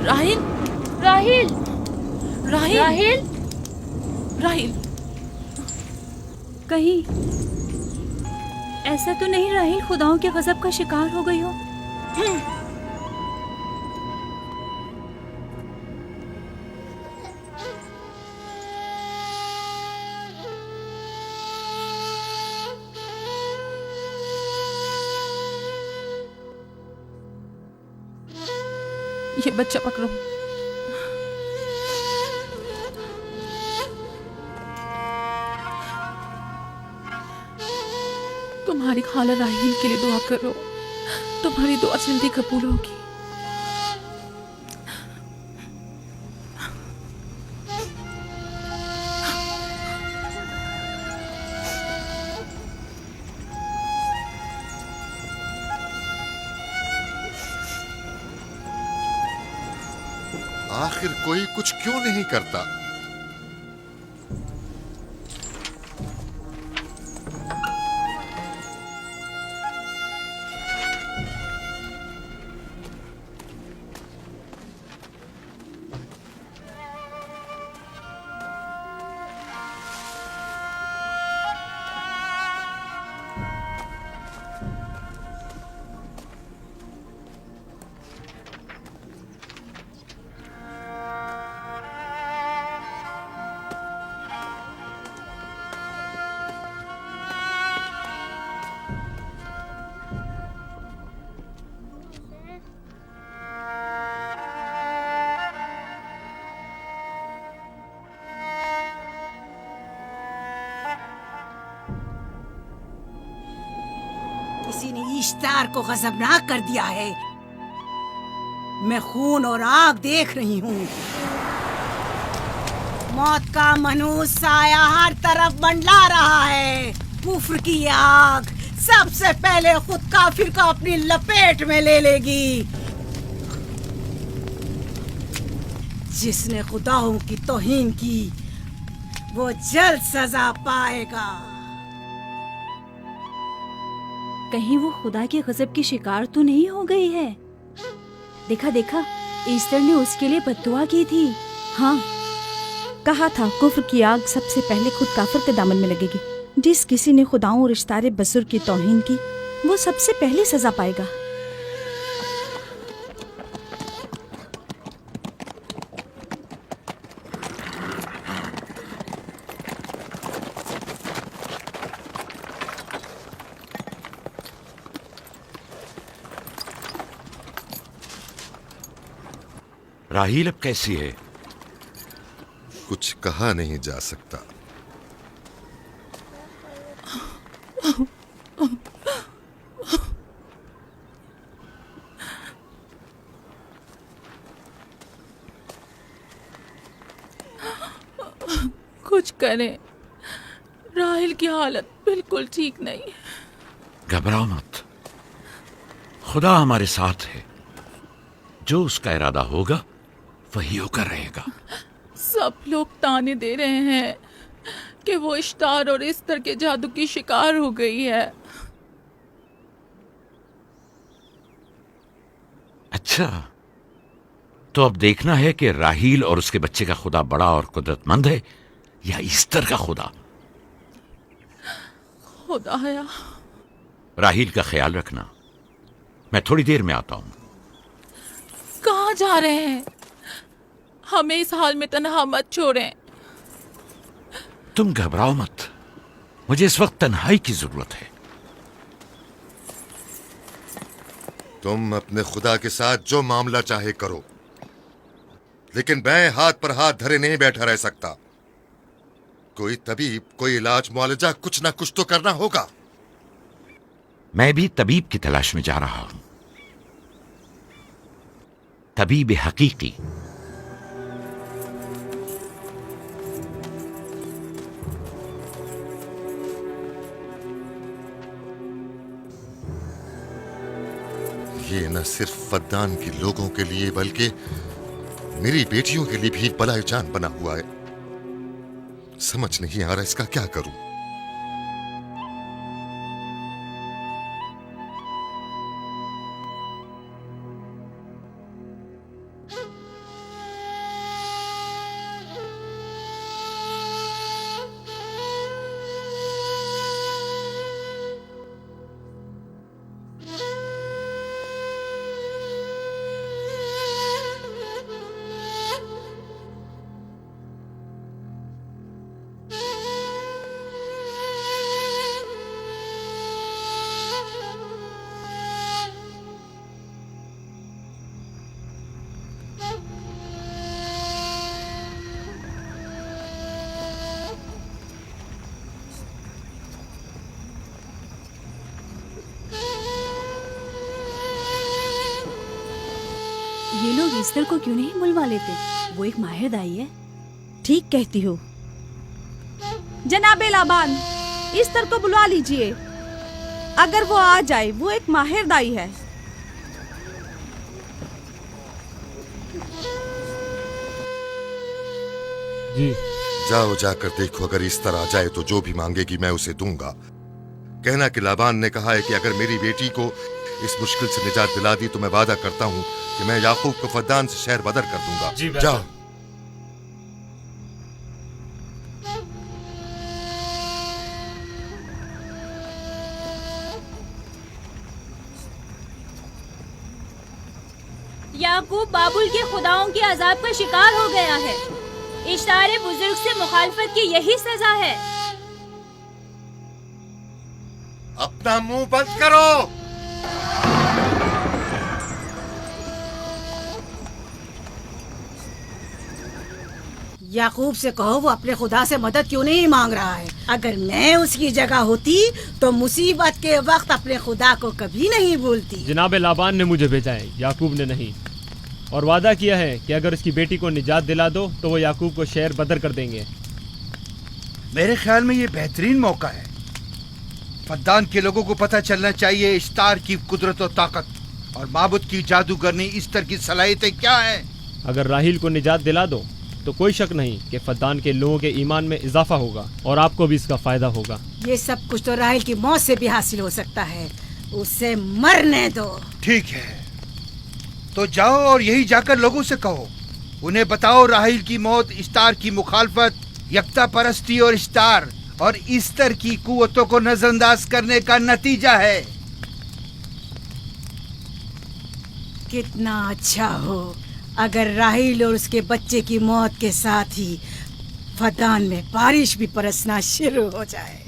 राहिल, राहिल, राहिल, राहिल, राहिल। कहीं ऐसा तो नहीं राहिल खुदाओं के गजब का शिकार हो गई हो? ये बच्चा पकड़ो। तुम्हारी खाला राहिल के लिए दुआ करो, तुम्हारी दुआ जल्दी कबूल होगी। आखिर कोई कुछ क्यों नहीं करता? किसी ने इश्तार को गजबनाक कर दिया है। मैं खून और आग देख रही हूँ। मौत का मनहूस साया हर तरफ मंडला रहा है। कुफ्र की आग सबसे पहले खुद काफिर को अपनी लपेट में ले लेगी। जिसने खुदाओं की तौहीन की वो जल्द सजा पाएगा। कहीं वो खुदा के गजब की शिकार तो नहीं हो गई है? देखा देखा, ईस्टर ने उसके लिए बद्दुआ की थी। हाँ, कहा था कुफ्र की आग सबसे पहले खुद काफिर के दामन में लगेगी। जिस किसी ने खुदाओं और इश्तारे बजुर्ग की तौहीन की वो सबसे पहले सजा पाएगा। राहील अब कैसी है? कुछ कहा नहीं जा सकता। कुछ करें, राहिल की हालत बिल्कुल ठीक नहीं। घबराओ मत, खुदा हमारे साथ है। जो उसका इरादा होगा वही होकर रहेगा। सब लोग ताने दे रहे हैं कि वो इश्तार और इस्तर के जादू की शिकार हो गई है। अच्छा, तो अब देखना है कि राहील और उसके बच्चे का खुदा बड़ा और कुदरतमंद है या ईस्टर का खुदा। खुदाया, राहील का ख्याल रखना। मैं थोड़ी देर में आता हूं। कहाँ जा रहे हैं? हमें इस हाल में तन्हा मत छोड़ें। तुम घबराओ मत, मुझे इस वक्त तन्हाई की जरूरत है। तुम अपने खुदा के साथ जो मामला चाहे करो, लेकिन मैं हाथ पर हाथ धरे नहीं बैठा रह सकता। कोई तबीब, कोई इलाज, मुआलजा, कुछ ना कुछ तो करना होगा। मैं भी तबीब की तलाश में जा रहा हूं। तबीब हकीकी। ये न सिर्फ फद्दान के लोगों के लिए बल्कि मेरी बेटियों के लिए भी बलाए जान बना हुआ है। समझ नहीं आ रहा इसका क्या करूं। ये लोग ईस्टर को क्यों नहीं बुलवा लेते? वो एक माहिर दाई है। ठीक कहती हो। जनाबे लाबान, ईस्टर को बुलवा लीजिए। अगर वो आ जाए, वो एक माहिर दाई है। जी जाओ जाकर देखो, अगर इस तरह आ जाए तो जो भी मांगेगी मैं उसे दूंगा। कहना कि लाबान ने कहा है कि अगर मेरी बेटी को इस मुश्किल से निजात दिला दी तो मैं वादा करता हूँ कि मैं याकूब को फद्दान से शहर बदर कर दूंगा। जाओ। याकूब बाबुल के खुदाओं के अजाब का शिकार हो गया है। इश्तारे बुजुर्ग से मुखालफत की यही सजा है। अपना मुंह बंद करो। याकूब से कहो वो अपने खुदा से मदद क्यों नहीं मांग रहा है। अगर मैं उसकी जगह होती तो मुसीबत के वक्त अपने खुदा को कभी नहीं भूलती। जनाब लाबान ने मुझे भेजा है, याकूब ने नहीं, और वादा किया है कि अगर उसकी बेटी को निजात दिला दो तो वो याकूब को शहर बदर कर देंगे। मेरे ख्याल में ये बेहतरीन मौका है। फद्दान के लोगों को पता चलना चाहिए इश्तार की कुदरत और ताकत और माबुद की जादूगरनी ईस्टर की सलाहियतें क्या हैं। अगर राहील को निजात दिला दो तो कोई शक नहीं कि फद्दान के लोगों के ईमान में इजाफा होगा और आपको भी इसका फायदा होगा। ये सब कुछ तो राहिल की मौत से भी हासिल हो सकता है। उसे मरने दो। ठीक है, तो जाओ और यही जाकर लोगों से कहो, उन्हें बताओ राहील की मौत इश्तार की मुखालफत, यकता परस्ती और इश्तार और ईस्टर की कुव्वतों को नजरअंदाज करने का नतीजा है। कितना अच्छा हो अगर राहील और उसके बच्चे की मौत के साथ ही फद्दान में बारिश भी बरसना शुरू हो जाए।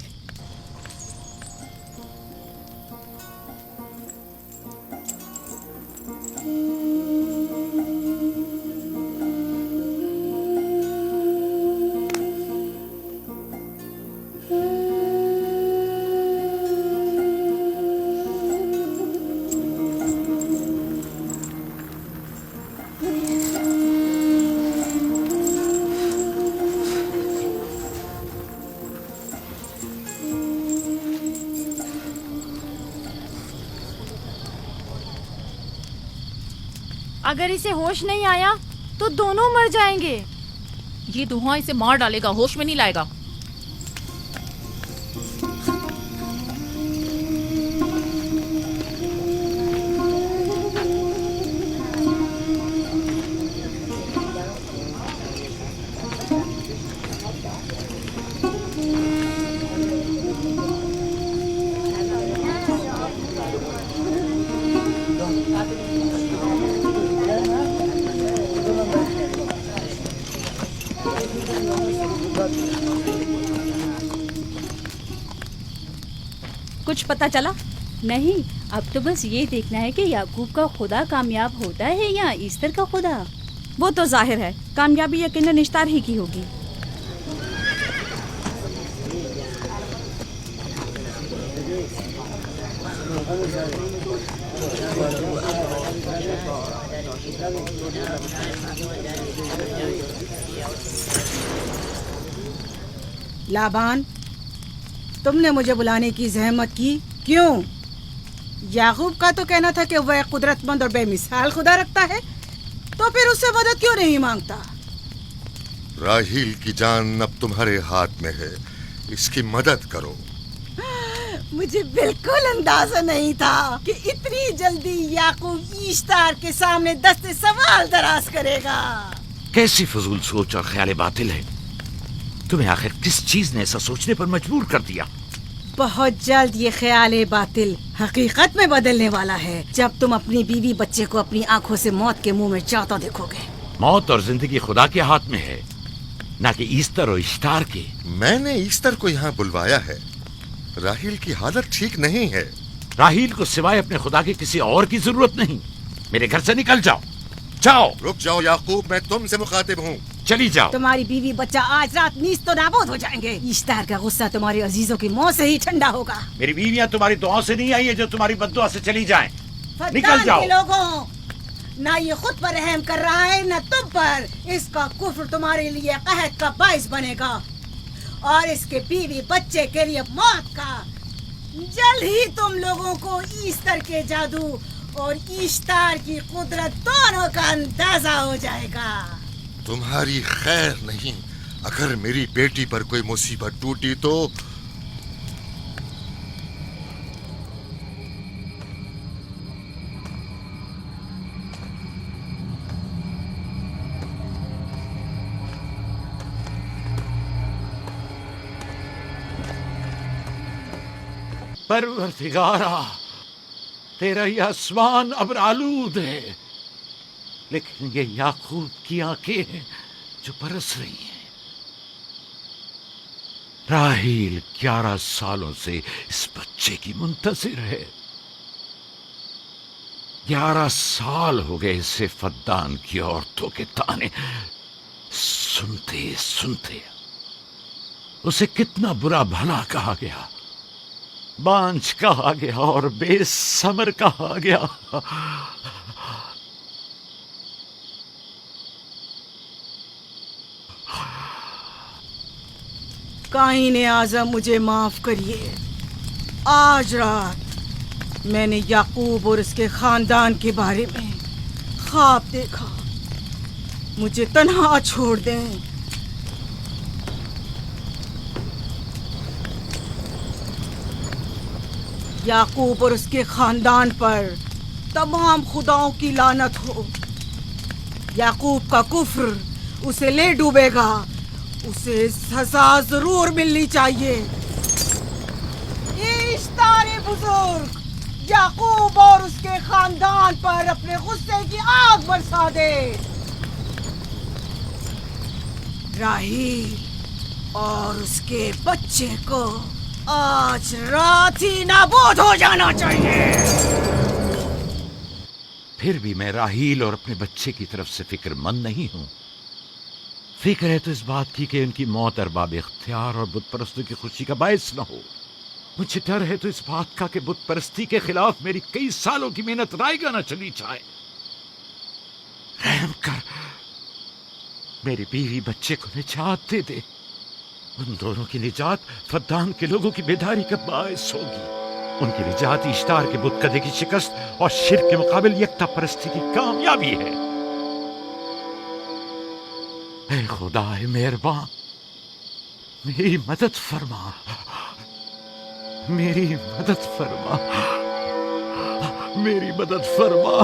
अगर इसे होश नहीं आया तो दोनों मर जाएंगे। ये धुआं इसे मार डालेगा, होश में नहीं लाएगा। कुछ पता चला? नहीं, अब तो बस ये देखना है कि याकूब का खुदा कामयाब होता है या ईस्टर का खुदा। वो तो जाहिर है कामयाबी यकीनन इश्तार ही की होगी। लाबान, तुमने मुझे बुलाने की जहमत की क्यों? याकूब का तो कहना था कि वह कुदरतमंद और बेमिसाल खुदा रखता है, तो फिर उससे मदद क्यों नहीं मांगता? राहील की जान अब तुम्हारे हाथ में है, इसकी मदद करो। मुझे बिल्कुल अंदाजा नहीं था कि इतनी जल्दी याकूब ईश्तार के सामने दस्ते सवाल दराज करेगा। कैसी फजूल सोच और ख्याल बातिल है। तुम्हें आखिर किस चीज ने ऐसा सोचने पर मजबूर कर दिया? बहुत जल्द ये ख्याल बातिल हकीकत में बदलने वाला है, जब तुम अपनी बीवी बच्चे को अपनी आंखों से मौत के मुंह में चाहता देखोगे। मौत और जिंदगी खुदा के हाथ में है, ना कि ईस्टर और इश्तार के। मैंने ईस्टर को यहाँ बुलवाया है। राहील की हालत ठीक नहीं है। राहील को सिवाय अपने खुदा के किसी और की जरूरत नहीं। मेरे घर से निकल जाओ। जाओ। रुक जाओ याकूब, मैं तुमसे मुखातिब हूँ। चली जाओ। तुम्हारी बीवी बच्चा आज रात नीज तो नाबूद हो जाएंगे। इश्तार का गुस्सा तुम्हारे अजीजों की मौत से ही ठंडा होगा। मेरी बीवियां तुम्हारी दुआओं से नहीं आई है जो तुम्हारी बद्दुआ से चली जाएं। निकल जाओ। लोगों, ना ये खुद पर रहम कर रहा है न तुम पर। इसका कुफ्र तुम्हारे लिए कहत का बाइस बनेगा और इसके बीवी बच्चे के लिए मौत का। जल्द ही तुम लोगों को ईस्टर के जादू और ईस्टर की कुदरत दोनों का अंदाजा हो जाएगा। तुम्हारी खैर नहीं, अगर मेरी बेटी पर कोई मुसीबत टूटी तो परवरदिगारा, तेरा ये आसमान अब आलूद है, लेकिन ये याकूब की आंखें हैं जो बरस रही हैं। राहील 11 सालों से इस बच्चे की मुंतजिर है। 11 साल हो गए इसे फद्दान की औरतों के ताने सुनते सुनते। उसे कितना बुरा भला कहा गया, बांझ कहा गया और बेसमर कहा गया। काईन आज़म, मुझे माफ करिए। आज रात मैंने याकूब और उसके खानदान के बारे में ख्वाब देखा। मुझे तन्हा छोड़ दें। याकूब और उसके खानदान पर तमाम खुदाओं की लानत हो। याकूब का कुफ्र उसे ले डूबेगा। उसे सजा जरूर मिलनी चाहिए। इश्तारे बुजुर्ग, याकूब और उसके खानदान पर अपने गुस्से की आग बरसा दे। राहील और उसके बच्चे को आज रात ही नाबूद हो जाना चाहिए। फिर भी मैं राहील और अपने बच्चे की तरफ से फिक्रमंद नहीं हूं। फिक्र है तो इस बात की कि उनकी मौत अरबाब इख्तियार और बुत परस्तों की खुशी का बायस न हो। मुझे डर है तो इस बात का कि बुत परस्ती के खिलाफ मेरी कई सालों की मेहनत रायगा न चली जाए। रहम कर, मेरी बीवी बच्चे को निजात दे दे। उन दोनों की निजात फद्दान के लोगों की बेदारी का बायस होगी। उनकी निजात इश्तार के बुत कदे की शिकस्त और शिर्क के मुकाबिल यकता परस्ती की कामयाबी है। ऐ खुदा है मेहरबान, मेरी मदद फरमा, मेरी मदद फरमा, मेरी मदद फरमा।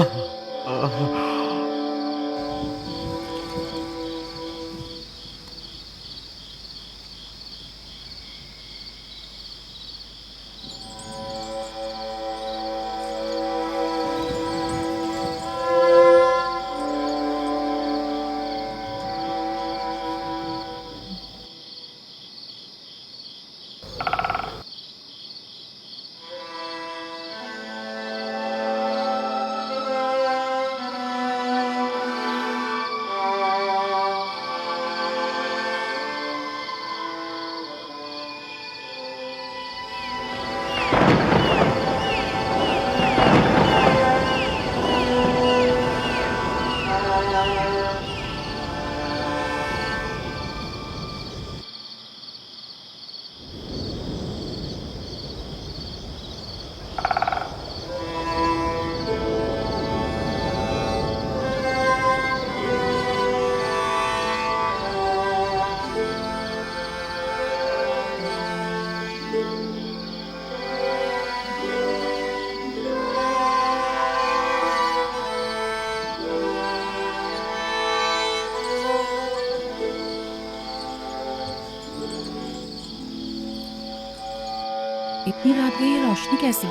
इतनी रात गई, ये रोशनी कैसी?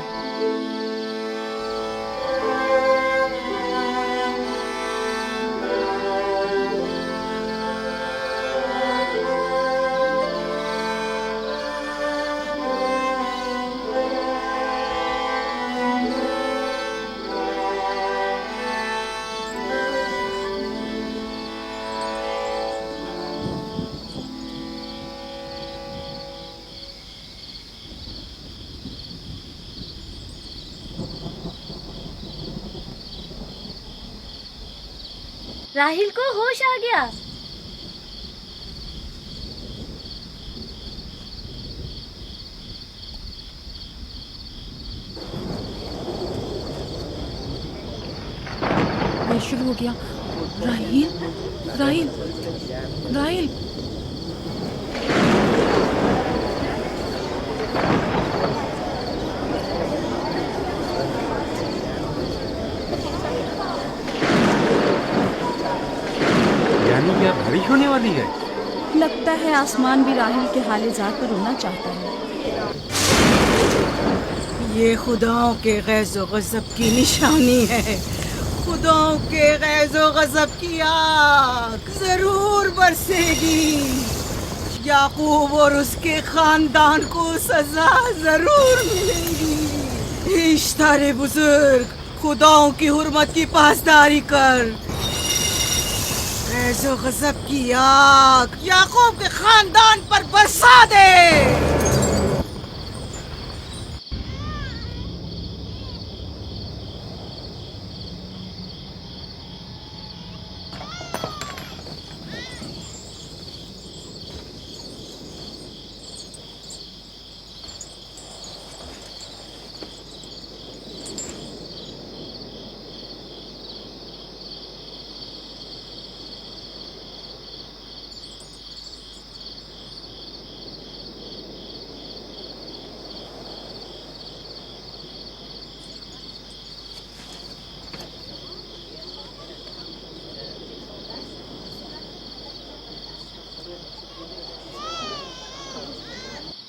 राहिल को होश आ गया। ये शुरू हो गया। राहिल, राहिल, राहिल। यानी क्या बारिश होने वाली है? लगता है आसमान भी राहिल के हाले ज़ात पर रोना चाहता है। ये खुदाओं के गैज़ो गज़ब की निशानी है। खुदाओं के गैज़ो गज़ब की आग जरूर बरसेगी। याकूब और उसके खानदान को सजा जरूर मिलेगी। इश्तारे बुजुर्ग, खुदाओं की हुर्मत की पासदारी कर। गैज़ो गज़ब की आग याकूब के खानदान पर बरसा दे।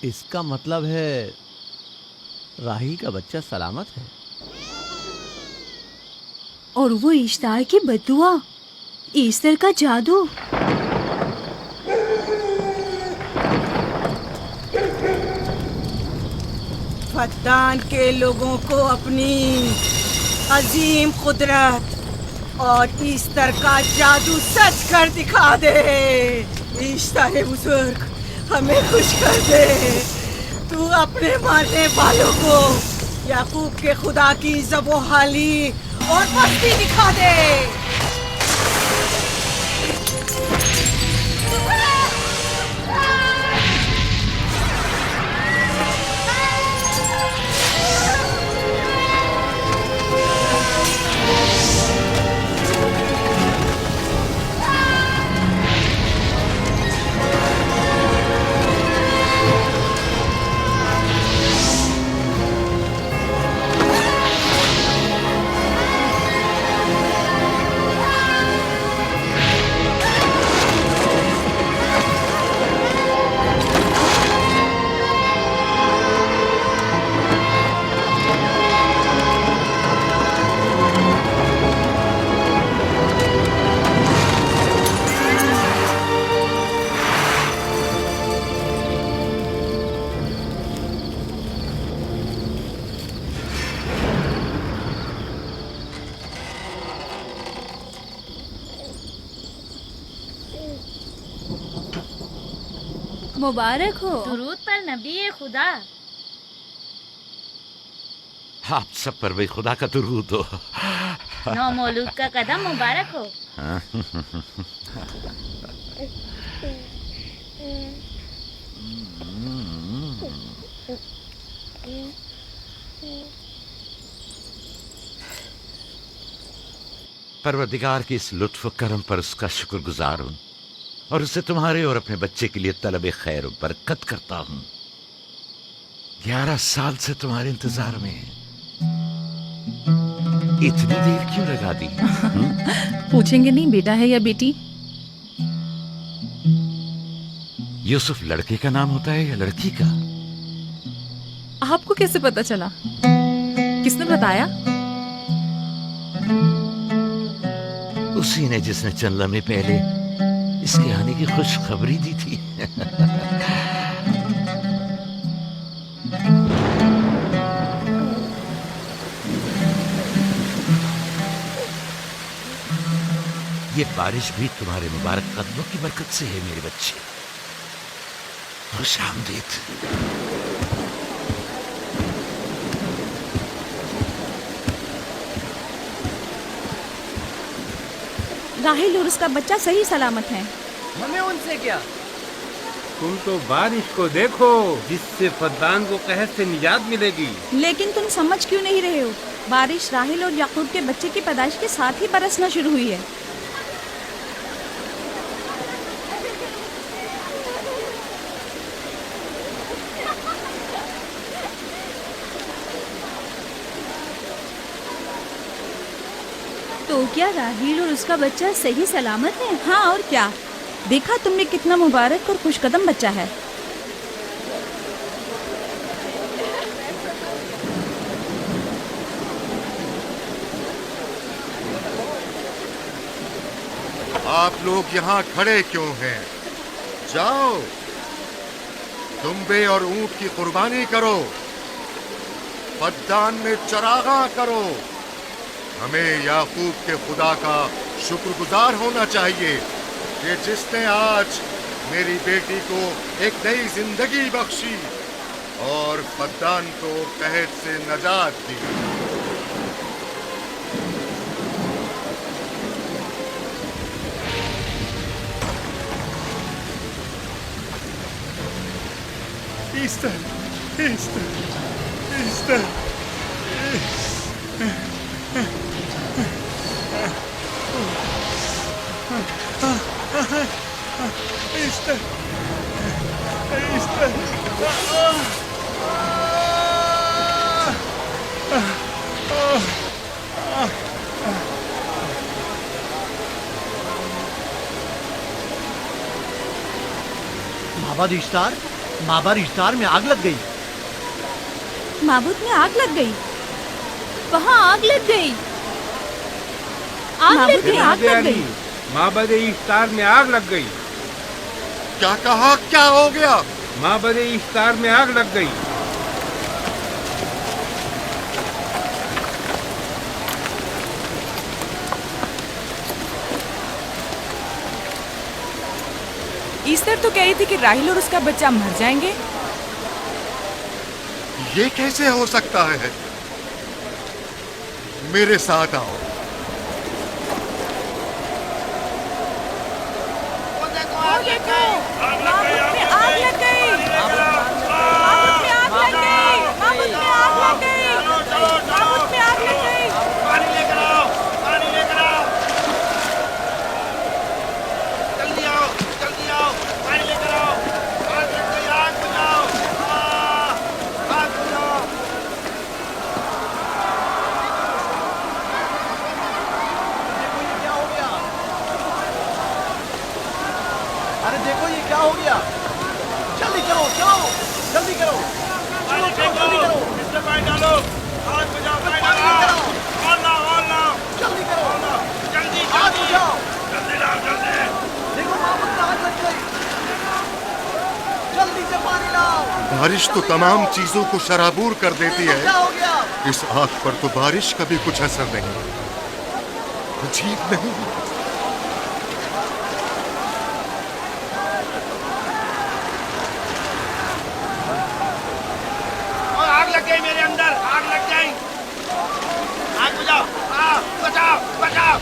इसका मतलब है राहिल का बच्चा सलामत है। और वो इश्तार की बदुआ, ईस्टर का जादू। फद्दान के लोगों को अपनी अजीम कुदरत और ईस्टर का जादू सच कर दिखा दे। ईस्टर बुजुर्ग, हमें खुश कर दे। तू अपने मारने वालों को याकूब के खुदा की ज़बोहाली और मस्ती दिखा दे। मुबारक हो। दुरूद पर नबी खुदा। आप सब पर भी खुदा का दुरूद हो। नौ मौलूद का कदम मुबारक हो। परवरदिगार की इस लुत्फ करम पर उसका शुक्रगुजार हूँ और उसे तुम्हारे और अपने बच्चे के लिए तलब खैर और बरकत करता हूँ। 11 साल से तुम्हारे इंतजार में इतनी देर क्यों लगा दी? पूछेंगे नहीं बेटा है या बेटी? यूसुफ लड़के का नाम होता है या लड़की का? आपको कैसे पता चला? किसने बताया? उसी ने जिसने चंद लम्हे पहले इसके आने की खुशखबरी दी थी। ये बारिश भी तुम्हारे मुबारक कदमों की बरकत से है मेरे बच्चे। खुश आमदीद। राहिल और उसका बच्चा सही सलामत हैं। हमें उनसे क्या? तुम तो बारिश को देखो, जिससे फद्दान को कहर से निजात मिलेगी। लेकिन तुम समझ क्यों नहीं रहे हो? बारिश राहिल और याकूब के बच्चे की पैदाइश के साथ ही बरसना शुरू हुई है। तो क्या राहिल और उसका बच्चा सही सलामत है? हाँ और क्या, देखा तुमने कितना मुबारक और खुशकदम बच्चा है। आप लोग यहाँ खड़े क्यों हैं? जाओ, दुम्बे और ऊंट की कुर्बानी करो, फद्दान में चरागा करो। हमें याकूब के खुदा का शुक्रगुजार होना चाहिए कि जिसने आज मेरी बेटी को एक नई जिंदगी बख्शी और फद्दान को कहर से नजात दी। Easter, Easter, Easter. Easter, Easter. माबाद इश्तार, माबाद इश्तार में आग लग गई। माबूद में आग लग गई? वहाँ आग लग गई। आग लग गई, आग लग गई। माबाद इश्तार में आग लग गई। क्या कहा? क्या हो गया? माबाद इश्तार में आग लग गई। ईस्टर तो कह रही थी कि राहिल और उसका बच्चा मर जाएंगे। ये कैसे हो सकता है? मेरे साथ आओ। आग लग गई, माबूद में आग लग गई, माबूद में आग लग गई, माबूद में आग लग गई, माबूद में आग लग गई। पानी लेकर आओ, पानी लेकर आओ। जल्दी आओ, जल्दी आओ, पानी लेकर आओ। आग लग गई, आग बुझाओ, आग बुझाओ। अरे देखो ये क्या हो गया। जल्दी करो, चलो, जल्दी करो। पानी फेंको, इसमें पानी डालो, आग बुझाओ, पानी डालो। और लाओ, और लाओ। जल्दी करो, जल्दी, आग जल्दी, बुझाओ। जल्दी लाओ, जल्दी। देखो माबूद में आग लग गई। जल्दी से पानी लाओ। बारिश तो तमाम चीजों को शराबूर कर देती क्या है। हो गया? इस आग पर तो बारिश का भी कुछ असर नहीं। अजीब नहीं? और आग लग गई मेरे अंदर, आग लग गई। आग बुझाओ, बचाओ, बचाओ।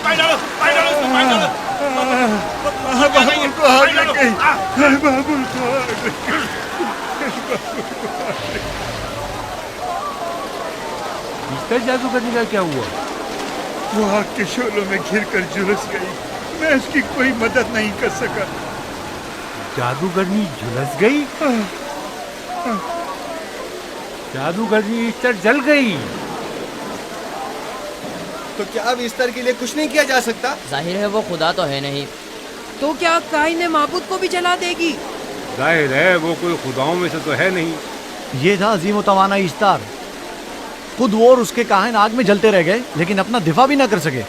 पानी डालो, पानी डालो, इसमें पानी डालो। बाबुल को आग लग गई, बाबुल को आग लग गई। इस्तर जादूगरनी का क्या हुआ? वो आग के शोलों में घिरकर झुलस गई। मैं उसकी कोई मदद नहीं कर सका। जादूगरनी झुलस गई? जादूगरनी इस्तर जल गई। तो क्या अब इस्तर के लिए कुछ नहीं किया जा सकता? जाहिर है वो खुदा तो है नहीं। तो क्या काइन माबूद को भी जला देगी? जाहिर है वो कोई खुदाओं में से तो है नहीं। ये था अजीम तवाना इस्तार। खुद वो और उसके काहिन आग में जलते रह गए, लेकिन अपना दिफा भी ना कर सके।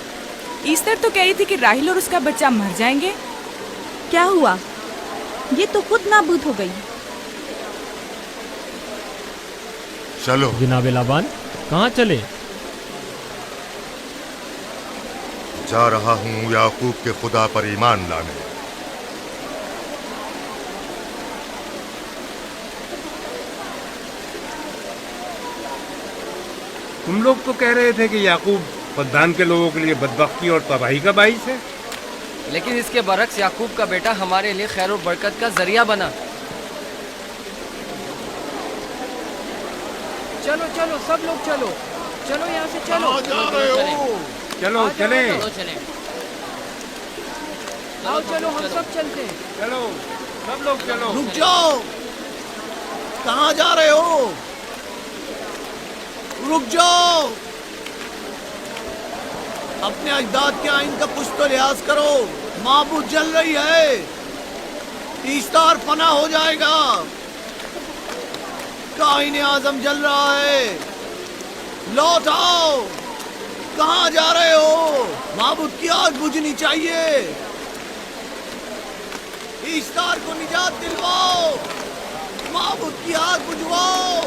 ईस्टर तो कह रही थी कि राहिल और उसका बच्चा मर जाएंगे। क्या हुआ? ये तो खुद नाबूद हो गई। चलो जनाब लाबान, कहाँ चले? जा रहा हूँ याकूब के खुदा पर ईमान लाने। तुम लोग तो कह रहे थे कि याकूब फद्दान के लोगों के लिए बदबख्ती और तबाही का बाइस है। लेकिन इसके बरक्स याकूब का बेटा हमारे लिए खैर और बरकत का जरिया बना। चलो चलो सब लोग चलो, चलो यहाँ से चलो। चलो चले। चलो चले। आओ चलो हम सब चलते हैं। चलो सब लोग चलो। रुक जाओ, कहाँ जा रहे हो? रुक जाओ, अपने अजदाद के आइन का कुछ तो लिहाज करो। माबूद जल रही है, ईस्तार फना हो जाएगा। काइन आजम जल रहा है, लौट आओ। कहाँ जा रहे हो? माबूद की आग बुझनी चाहिए। ईस्तार को निजात दिलवाओ, माबूद की आग बुझवाओ।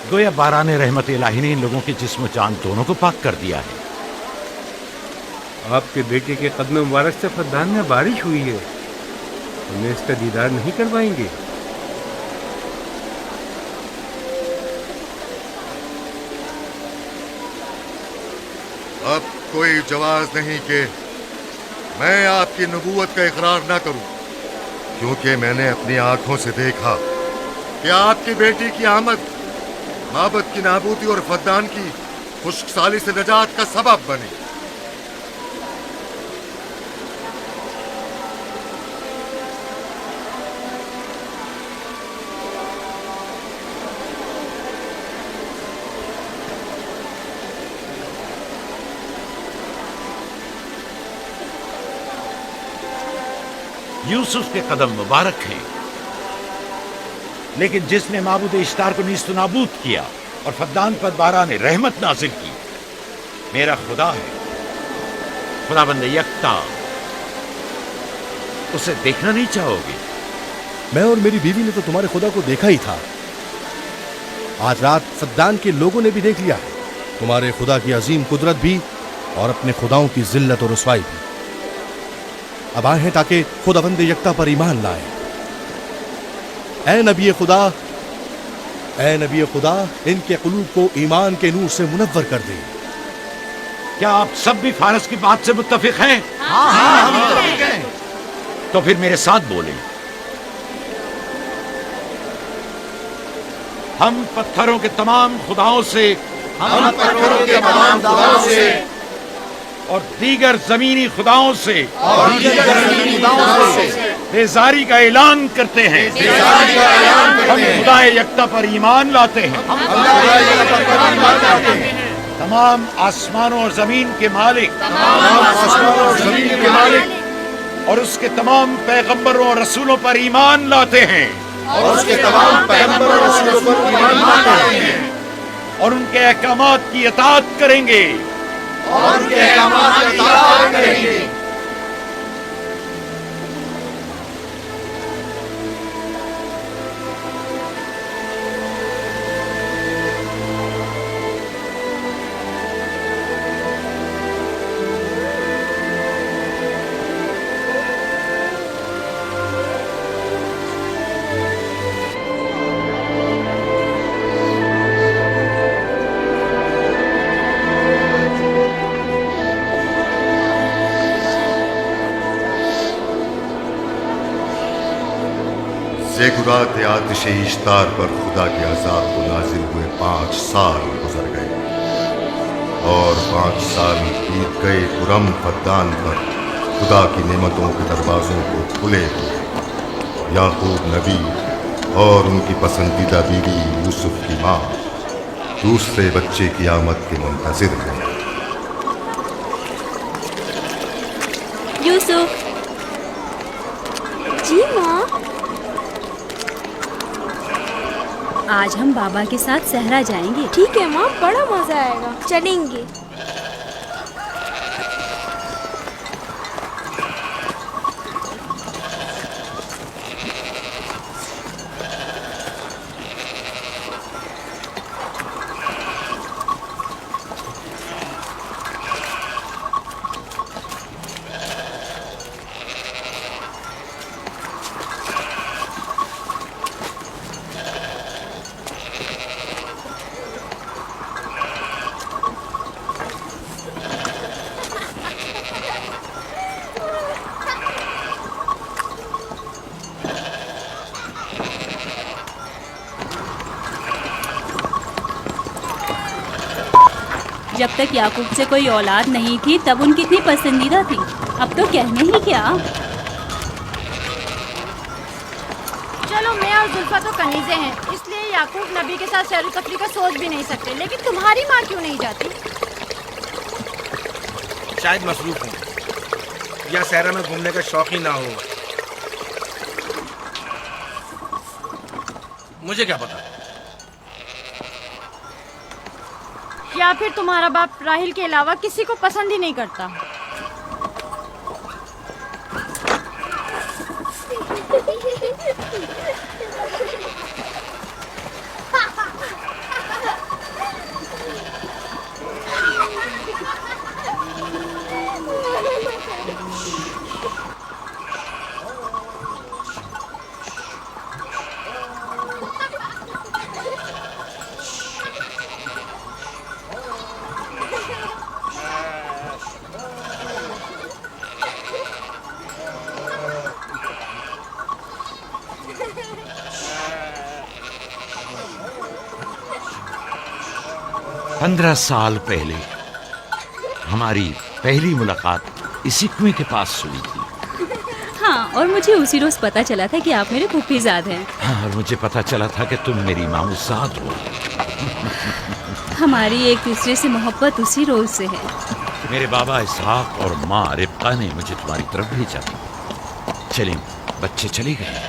गोया बाराने रहमत इलाही ने इन लोगों के जिस्म जान दोनों को पाक कर दिया है। आपके बेटे के कदम मुबारक से फद्दान में बारिश हुई है, हमें इसका दीदार नहीं करवाएंगे? अब कोई जवाज नहीं कि मैं आपकी नबूवत का इकरार ना करूं, क्योंकि मैंने अपनी आंखों से देखा कि आपकी बेटी की आमद माबद की नाबूदी और फद्दान की खुश्कसाली से निजात का सबब बनी। यूसुफ के कदम मुबारक हैं, लेकिन जिसने माबूद इश्तार को नीस्त नाबूद किया और फद्दान पर बारा ने रहमत नाजिल की, मेरा खुदा है, खुदाबंद यकता। उसे देखना नहीं चाहोगे? मैं और मेरी बीवी ने तो तुम्हारे खुदा को देखा ही था। आज रात फद्दान के लोगों ने भी देख लिया है, तुम्हारे खुदा की अजीम कुदरत भी और अपने खुदाओं की जिल्लत और रुसवाई भी। अब आए हैं ताकि खुदाबंद यकता पर ईमान लाए। ऐ नबी खुदा, इनके कुलूब को ईमान के नूर से मुनव्वर कर दे। क्या आप सब भी फारस की बात से मुत्तफिक हैं? हाँ, हम मुत्तफिक हैं। तो फिर मेरे साथ बोलें। हम पत्थरों के तमाम खुदाओं से और दीगर जमीनी खुदाओं से बेजारी का ऐलान करते हैं। हम खुदा यकता पर ईमान लाते हैं। तमाम आसमानों और जमीन के मालिक और उसके तमाम पैगंबरों और रसूलों पर ईमान लाते हैं और उनके अहकामात की इताअत करेंगे। बेगुरात आतिश इश्तार पर खुदा के अजाब को नाजिल हुए 5 साल गुजर गए और 5 साल बीत गए पुरम फद्दान पर खुदा की नेमतों के दरवाजों को खुले हुए। याकूब नबी और उनकी पसंदीदा बीवी यूसुफ की माँ दूसरे बच्चे की आमद के मुंतजिर हैं। यूसुफ। जी माँ। आज हम बाबा के साथ सहरा जाएंगे। ठीक है माँ, बड़ा मजा आएगा, चलेंगे। जब तक याकूब से कोई औलाद नहीं थी तब उनकी इतनी पसंदीदा थी, अब तो कहने ही क्या। चलो, मैं और जुल्फा तो कनीज़े हैं, इसलिए याकूब नबी के साथ सैर तफरी का सोच भी नहीं सकते। लेकिन तुम्हारी माँ क्यों नहीं जाती? शायद मसरूफ हूँ या सहरा में घूमने का शौक ही ना हो, मुझे क्या पता। या फिर तुम्हारा बाप राहिल के अलावा किसी को पसंद ही नहीं करता। पंद्रह साल पहले हमारी पहली मुलाकात इसी कुएं के पास हुई थी। हाँ, और मुझे उसी रोज पता चला था कि आप मेरे फूफीजाद हैं। हाँ, और मुझे पता चला था कि तुम मेरी मामूजाद हो। हमारी एक दूसरे से मोहब्बत उसी रोज से है। मेरे बाबा इसहाक और माँ रिब्का ने मुझे तुम्हारी तरफ भेजा था। चलें, बच्चे चले गए।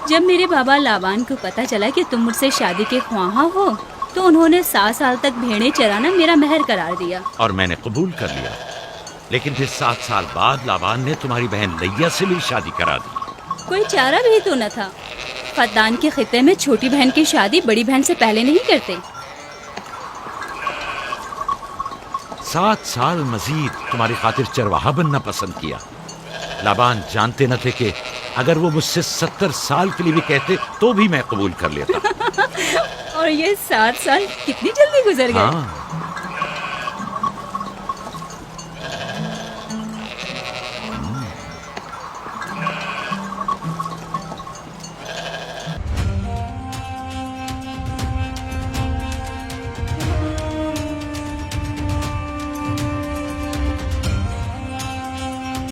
जब मेरे बाबा लाबान को पता चला कि तुम मुझसे शादी के ख्वाहा हो तो उन्होंने 7 साल तक भेड़ें चराना मेरा महर करार दिया। और मैंने कबूल कर लिया। लेकिन फिर 7 साल बाद लाबान ने तुम्हारी बहन लैया से मेरी शादी करा दी। कोई चारा भी तो न था। फद्दान के खित्ते में छोटी बहन की शादी बड़ी बहन से पहले नहीं करते। 7 साल मजीद तुम्हारी खातिर चरवाहा बनना पसंद किया। लाबान जानते न थे कि अगर वो मुझसे 70 साल के लिए भी कहते तो भी मैं कबूल कर लेता। और ये 7 साल कितनी जल्दी गुजर गए। हाँ,